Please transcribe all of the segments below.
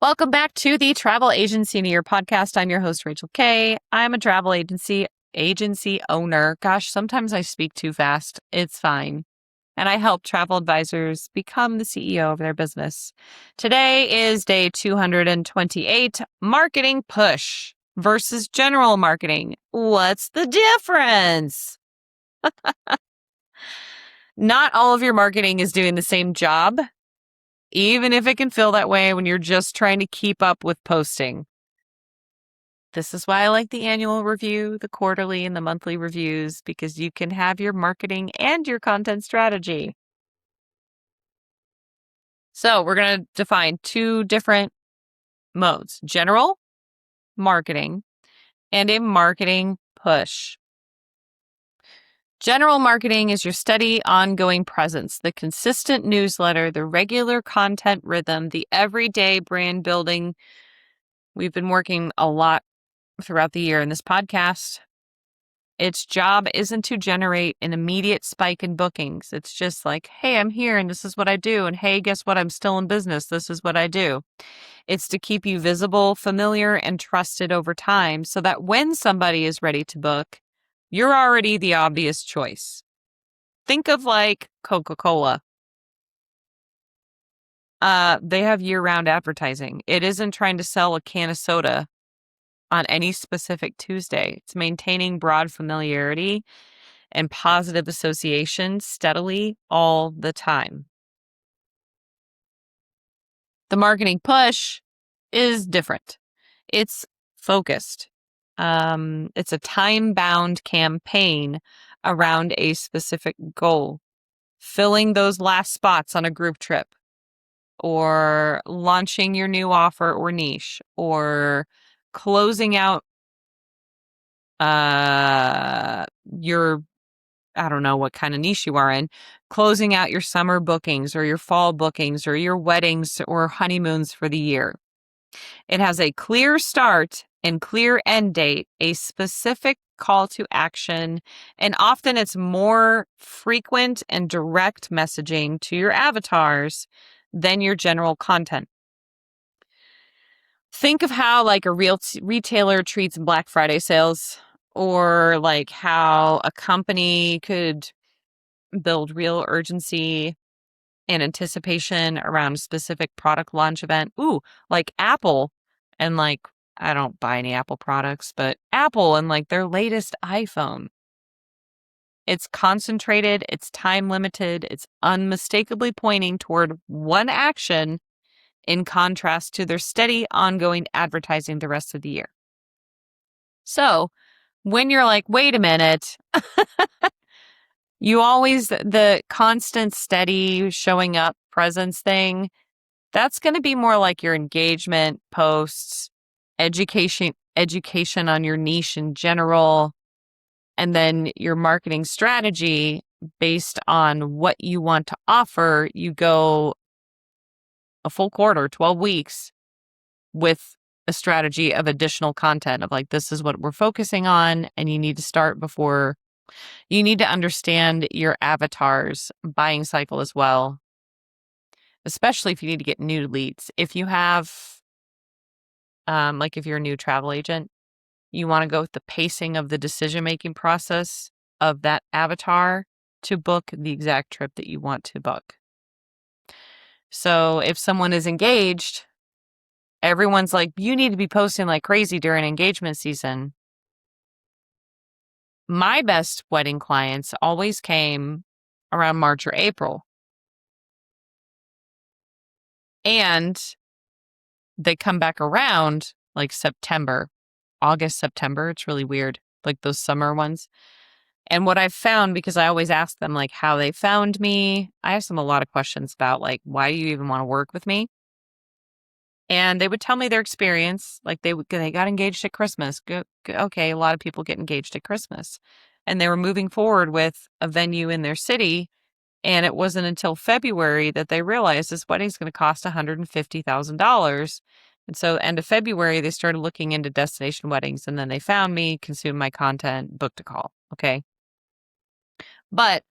Welcome back to the Travel Agency in a Year podcast. I'm your host, Rachel Kay. I'm a travel agency owner. Gosh, sometimes I speak too fast. It's fine. And I help travel advisors become the CEO of their business. Today is day 228, marketing push versus general marketing. What's the difference? Not all of your marketing is doing the same job, even if it can feel that way when you're just trying to keep up with posting. This is why I like the annual review, the quarterly, and the monthly reviews, because you can have your marketing and your content strategy. So we're going to define two different modes: general marketing and a marketing push. General marketing is your steady, ongoing presence, the consistent newsletter, the regular content rhythm, the everyday brand building. We've been working a lot throughout the year in this podcast. Its job isn't to generate an immediate spike in bookings. It's just like, hey, I'm here and this is what I do. And hey, guess what? I'm still in business. This is what I do. It's to keep you visible, familiar, and trusted over time so that when somebody is ready to book, you're already the obvious choice. Think of like Coca-Cola. They have year-round advertising. It isn't trying to sell a can of soda on any specific Tuesday. It's maintaining broad familiarity and positive association steadily all the time. The marketing push is different. It's focused. It's a time-bound campaign around a specific goal, filling those last spots on a group trip, or launching your new offer or niche, or closing out your, I don't know what kind of niche you are in, closing out your summer bookings or your fall bookings or your weddings or honeymoons for the year. It has a clear start and clear end date, a specific call to action, and often it's more frequent and direct messaging to your avatars than your general content. Think of how like a real retailer treats Black Friday sales, or like how a company could build real urgency and anticipation around a specific product launch event. Ooh, like Apple and like, I don't buy any Apple products, but Apple and like their latest iPhone. It's concentrated, it's time limited, it's unmistakably pointing toward one action in contrast to their steady, ongoing advertising the rest of the year. So when you're like, wait a minute, you always, the constant, steady showing up presence thing, that's going to be more like your engagement posts, education on your niche in general, and then your marketing strategy based on what you want to offer. You go a full quarter, 12 weeks with a strategy of additional content of like, this is what we're focusing on, and you need to start before. You need to understand your avatar's buying cycle as well, especially if you need to get new leads. If you have, like if you're a new travel agent, you want to go with the pacing of the decision-making process of that avatar to book the exact trip that you want to book. So if someone is engaged, everyone's like, you need to be posting like crazy during engagement season. My best wedding clients always came around March or April. And they come back around like September, August, September. It's really weird, like those summer ones. And what I've found, because I always ask them like how they found me, I ask them a lot of questions about like, why do you even want to work with me? And they would tell me their experience. Like they got engaged at Christmas. Okay, a lot of people get engaged at Christmas. And they were moving forward with a venue in their city. And it wasn't until February that they realized this wedding's going to cost $150,000. And so end of February, they started looking into destination weddings. And then they found me, consumed my content, booked a call. Okay. But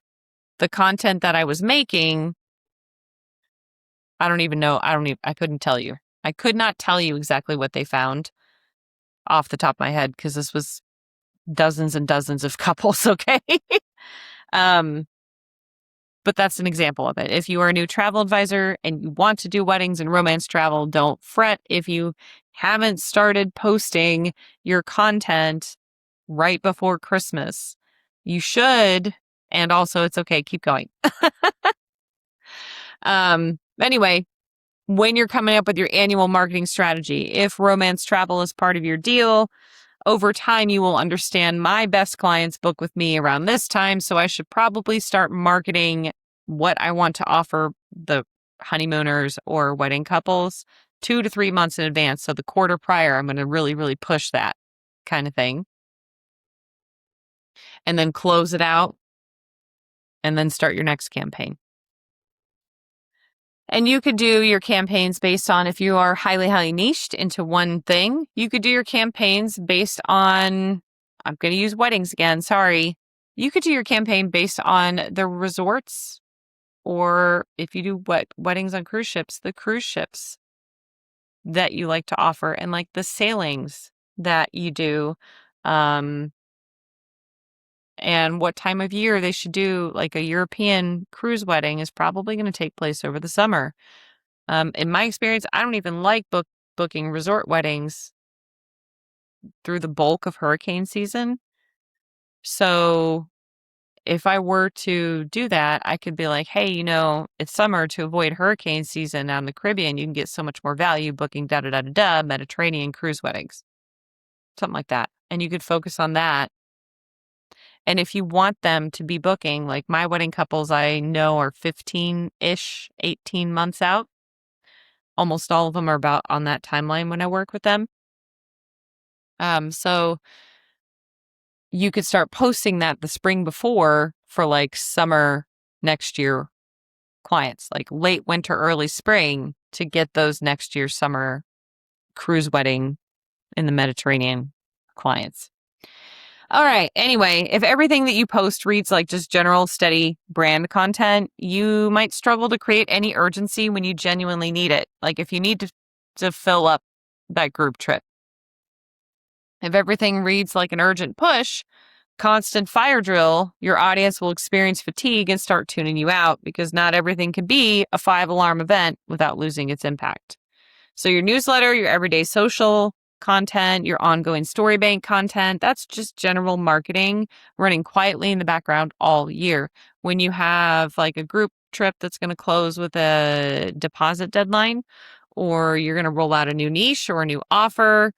the content that I was making, I couldn't tell you. I could not tell you exactly what they found off the top of my head because this was dozens and dozens of couples, okay? But that's an example of it. If you are a new travel advisor and you want to do weddings and romance travel, don't fret if you haven't started posting your content right before Christmas. You should, and also it's okay, keep going. Anyway, when you're coming up with your annual marketing strategy, if romance travel is part of your deal, over time, you will understand my best clients book with me around this time, so I should probably start marketing what I want to offer the honeymooners or wedding couples 2 to 3 months in advance. So the quarter prior, I'm going to really, really push that kind of thing. And then close it out and then start your next campaign. And you could do your campaigns based on if you are highly, highly niched into one thing. You could do your campaigns based on, I'm going to use weddings again, sorry. You could do your campaign based on the resorts, or if you do weddings on cruise ships, the cruise ships that you like to offer, and like the sailings that you do, and what time of year they should do. Like a European cruise wedding is probably going to take place over the summer. In my experience, I don't even like booking resort weddings through the bulk of hurricane season. So if I were to do that, I could be like, hey, it's summer, to avoid hurricane season out in the Caribbean. You can get so much more value booking Mediterranean cruise weddings, something like that. And you could focus on that. And if you want them to be booking, like my wedding couples I know are 15-ish, 18 months out. Almost all of them are about on that timeline when I work with them. So you could start posting that the spring before for like summer next year clients, like late winter, early spring, to get those next year summer cruise wedding in the Mediterranean clients. All right. Anyway, if everything that you post reads like just general steady brand content, you might struggle to create any urgency when you genuinely need it. Like if you need to fill up that group trip. If everything reads like an urgent push, constant fire drill, your audience will experience fatigue and start tuning you out because not everything can be a 5-alarm event without losing its impact. So your newsletter, your everyday social content, your ongoing story bank content, that's just general marketing running quietly in the background all year. When you have like a group trip that's going to close with a deposit deadline, or you're going to roll out a new niche or a new offer,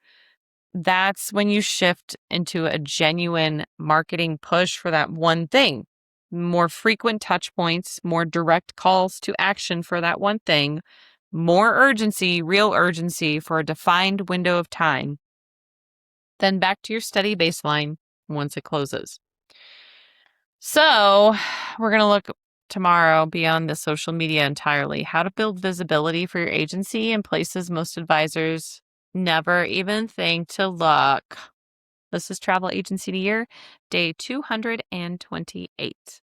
that's when you shift into a genuine marketing push for that one thing. More frequent touch points, more direct calls to action for that one thing, more urgency, real urgency for a defined window of time. Then back to your steady baseline once it closes. So we're going to look tomorrow beyond the social media entirely, how to build visibility for your agency in places most advisors never even think to look. This is Travel Agency of the Year, day 228.